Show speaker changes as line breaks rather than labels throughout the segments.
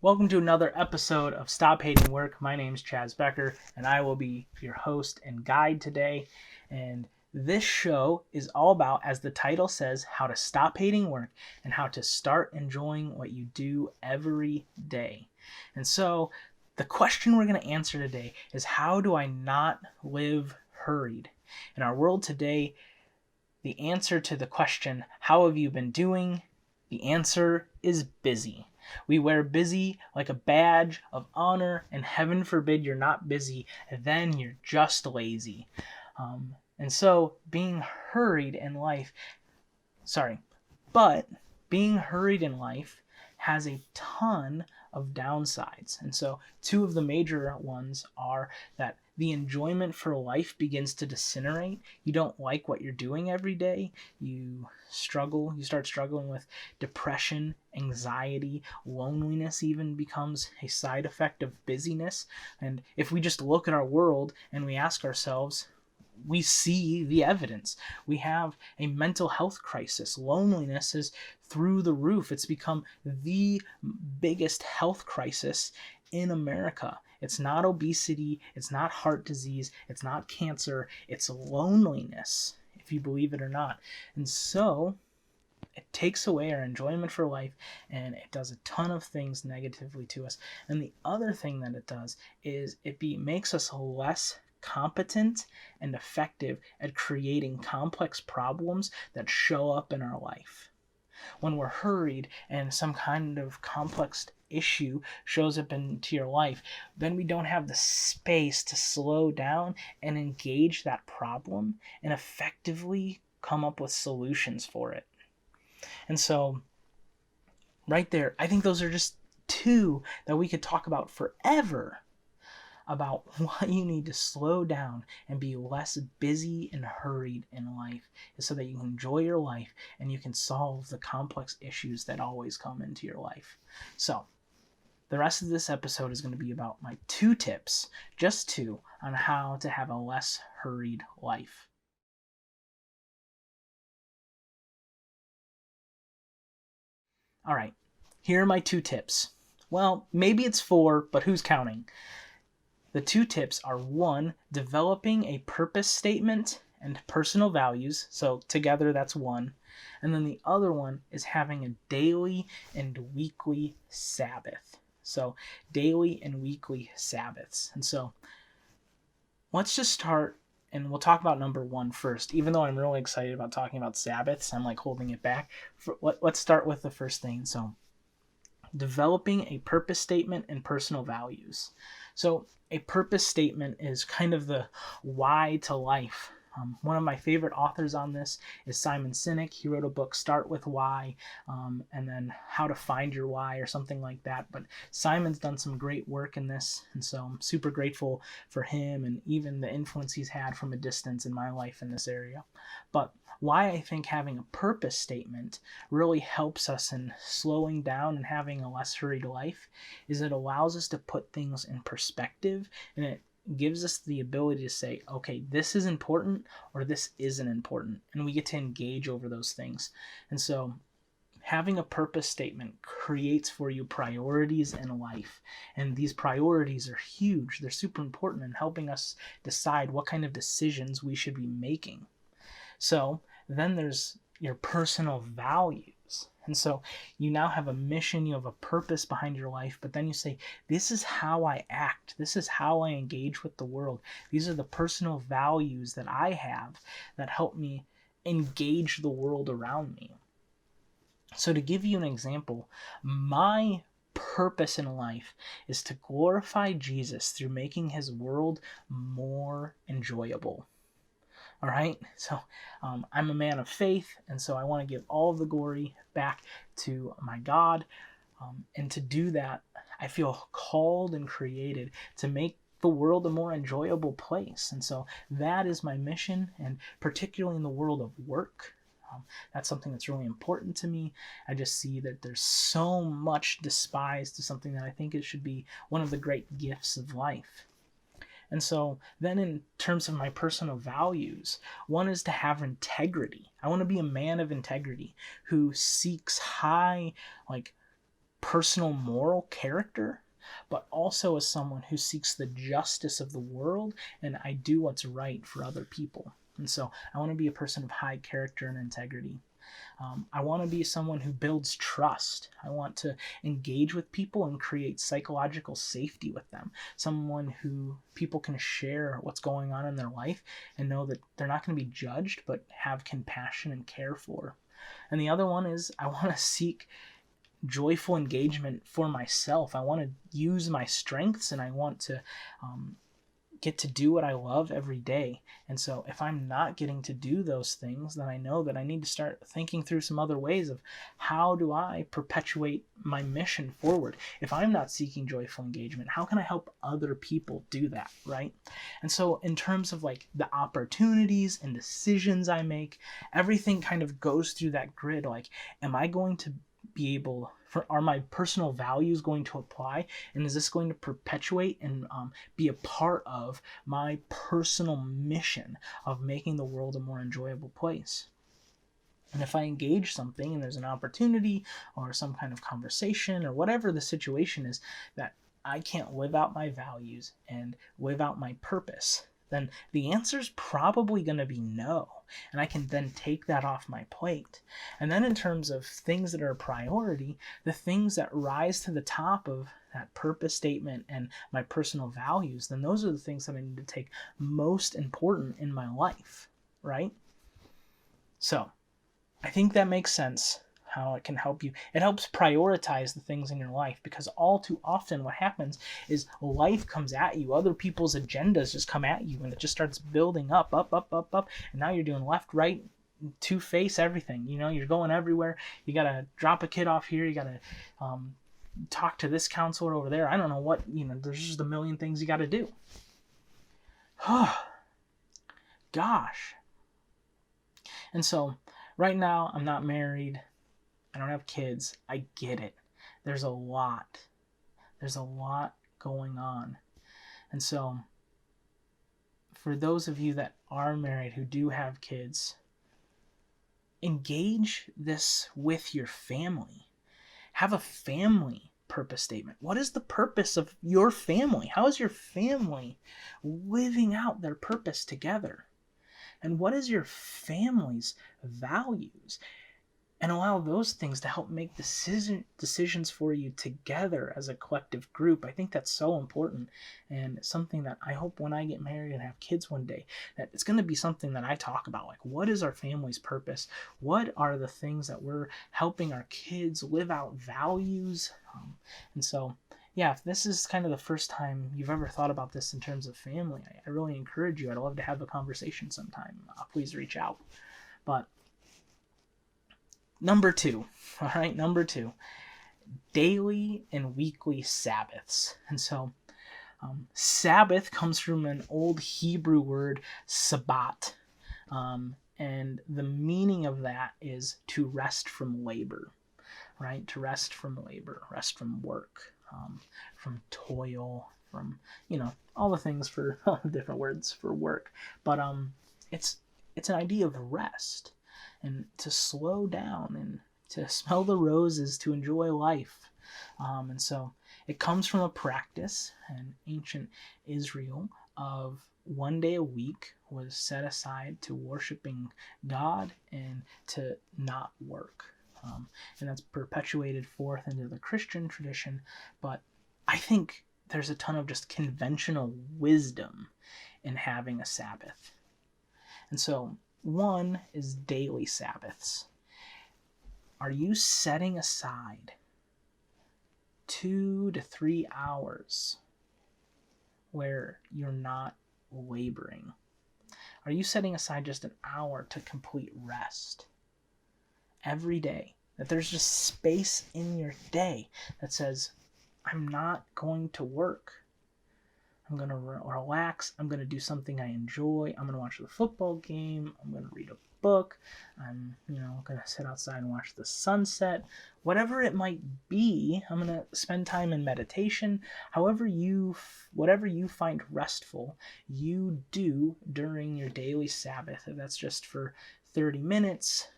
Welcome to another episode of Stop Hating Work. My name's Chaz Becker, and I will be your host and guide today. And this show is all about, as the title says, how to stop hating work and how to start enjoying what you do every day. And so, the question we're going to answer today is, how do I not live hurried? In our world today, the answer to the question, how have you been doing? The answer is busy. We wear busy like a badge of honor, and heaven forbid you're not busy, then you're just lazy. And so being hurried in life, but being hurried in life has a ton of downsides. And so two of the major ones are that the enjoyment for life begins to disintegrate. You don't like what you're doing every day. You start struggling with depression, anxiety, loneliness even becomes a side effect of busyness. And if we just look at our world and we ask ourselves, we see the evidence. We have a mental health crisis. Loneliness is through the roof. It's become the biggest health crisis in America. It's not obesity, it's not heart disease, it's not cancer, it's loneliness, if you believe it or not. And so it takes away our enjoyment for life, and it does a ton of things negatively to us. And the other thing that it does is it makes us less competent and effective at creating complex problems that show up in our life. When we're hurried and some kind of complex issue shows up into your life, then we don't have the space to slow down and engage that problem and effectively come up with solutions for it. And so, right there, I think those are just two that we could talk about forever, about why you need to slow down and be less busy and hurried in life, is so that you can enjoy your life and you can solve the complex issues that always come into your life. So, the rest of this episode is going to be about my 2 tips, just 2, on how to have a less hurried life. All right, here are my 2 tips. Well, maybe it's 4, but who's counting? The 2 tips are: 1, developing a purpose statement and personal values. So together that's 1. And then the other one is having a daily and weekly Sabbath. So daily and weekly Sabbaths. And so let's just start, and we'll talk about number 1 first. Even though I'm really excited about talking about Sabbaths, I'm like holding it back. Let's start with the first thing. So developing a purpose statement and personal values. So a purpose statement is kind of the why to life. One of my favorite authors on this is Simon Sinek. He wrote a book, Start With Why, and then How to Find Your Why, or something like that. But Simon's done some great work in this, and so I'm super grateful for him and even the influence he's had from a distance in my life in this area. But why I think having a purpose statement really helps us in slowing down and having a less hurried life is it allows us to put things in perspective, and it gives us the ability to say, okay, this is important or this isn't important, and we get to engage over those things. And so having a purpose statement creates for you priorities in life, and these priorities are huge. They're super important in helping us decide what kind of decisions we should be making. So then there's your personal values. And so you now have a mission, you have a purpose behind your life, but then you say, this is how I act. This is how I engage with the world. These are the personal values that I have that help me engage the world around me. So to give you an example, my purpose in life is to glorify Jesus through making his world more enjoyable. All right, so I'm a man of faith, and so I want to give all of the glory back to my God. And to do that, I feel called and created to make the world a more enjoyable place. And so that is my mission, and particularly in the world of work. That's something that's really important to me. I just see that there's so much despised to something that I think it should be one of the great gifts of life. And so then in terms of my personal values, one is to have integrity. I want to be a man of integrity who seeks high, personal moral character, but also as someone who seeks the justice of the world, and I do what's right for other people. And so I want to be a person of high character and integrity. I want to be someone who builds trust. I want to engage with people and create psychological safety with them. Someone who people can share what's going on in their life and know that they're not going to be judged, but have compassion and care for. And the other one is I want to seek joyful engagement for myself. I want to use my strengths, and I want to get to do what I love every day. And so if I'm not getting to do those things, then I know that I need to start thinking through some other ways of how do I perpetuate my mission forward. If I'm not seeking joyful engagement, how can I help other people do that, right? And so in terms of like the opportunities and decisions I make, everything kind of goes through that grid. Like, am I going to be able are my personal values going to apply, and is this going to perpetuate and be a part of my personal mission of making the world a more enjoyable place? And if I engage something and there's an opportunity or some kind of conversation or whatever the situation is that I can't live out my values and live out my purpose, then the answer's probably going to be no. And I can then take that off my plate. And then in terms of things that are a priority, the things that rise to the top of that purpose statement and my personal values, then those are the things that I need to take most important in my life, right? So I think that makes sense. How it can help you. It helps prioritize the things in your life, because all too often what happens is life comes at you. Other people's agendas just come at you, and it just starts building up. And now you're doing left, right, two-face everything. You're going everywhere. You got to drop a kid off here. You got to talk to this counselor over there. I don't know what, there's just a million things you got to do. Gosh. And so right now I'm not married. I don't have kids. I get it. There's a lot. There's a lot going on. And so, for those of you that are married who do have kids, engage this with your family. Have a family purpose statement. What is the purpose of your family? How is your family living out their purpose together? And what is your family's values? And allow those things to help make decisions for you together as a collective group. I think that's so important, and something that I hope when I get married and have kids one day, that it's going to be something that I talk about. Like, what is our family's purpose? What are the things that we're helping our kids live out values? And so, yeah, if this is kind of the first time you've ever thought about this in terms of family, I really encourage you. I'd love to have a conversation sometime. Please reach out. But Number two, daily and weekly Sabbaths. And so Sabbath comes from an old Hebrew word, sabbat. And the meaning of that is to rest from labor, right? To rest from labor, rest from work, from toil, from, all the things for different words for work. But it's an idea of rest, and to slow down and to smell the roses, to enjoy life. And so it comes from a practice in ancient Israel of one day a week was set aside to worshiping God and to not work. And that's perpetuated forth into the Christian tradition. But I think there's a ton of just conventional wisdom in having a Sabbath. And so one is daily Sabbaths. Are you setting aside 2 to 3 hours where you're not laboring? Are you setting aside just an hour to complete rest every day? That there's just space in your day that says, I'm not going to work. I'm going to relax. I'm going to do something I enjoy. I'm going to watch the football game. I'm going to read a book. I'm, going to sit outside and watch the sunset. Whatever it might be, I'm going to spend time in meditation. Whatever you find restful, you do during your daily Sabbath. If that's just for 30 minutes,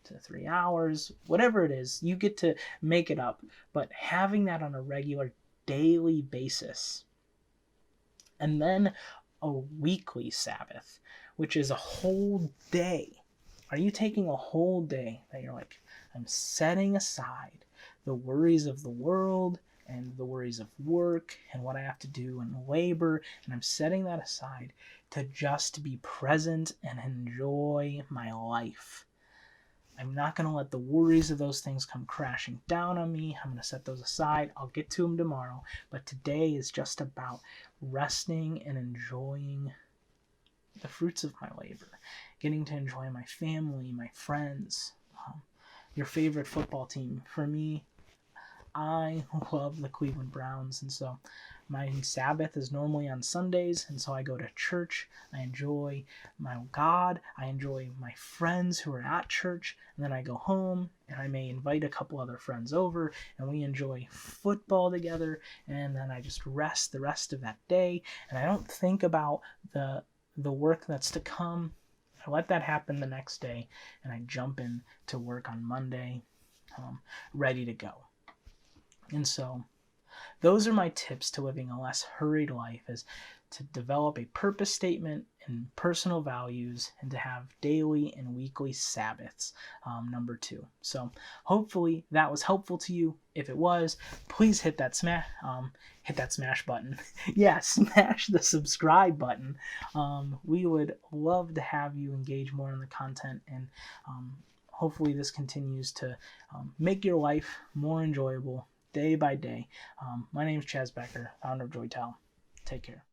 to 3 hours, whatever it is, you get to make it up. But having that on a regular daily basis, and then a weekly Sabbath, which is a whole day. Are you taking a whole day that you're like, I'm setting aside the worries of the world and the worries of work and what I have to do and labor, and I'm setting that aside to just be present and enjoy my life. I'm not going to let the worries of those things come crashing down on me. I'm going to set those aside. I'll get to them tomorrow. But today is just about resting and enjoying the fruits of my labor, getting to enjoy my family, my friends, your favorite football team. For me, I love the Cleveland Browns, and so my Sabbath is normally on Sundays, and so I go to church. I enjoy my God. I enjoy my friends who are at church, and then I go home, and I may invite a couple other friends over, and we enjoy football together, and then I just rest the rest of that day, and I don't think about the work that's to come. I let that happen the next day, and I jump in to work on Monday, ready to go. And so those are my tips to living a less hurried life, is to develop a purpose statement and personal values, and to have daily and weekly Sabbaths, number 2. So hopefully that was helpful to you. If it was, please hit that smash button. Yeah, smash the subscribe button. We would love to have you engage more in the content, and hopefully this continues to make your life more enjoyable day by day. My name is Chaz Becker, founder of JoyTel. Take care.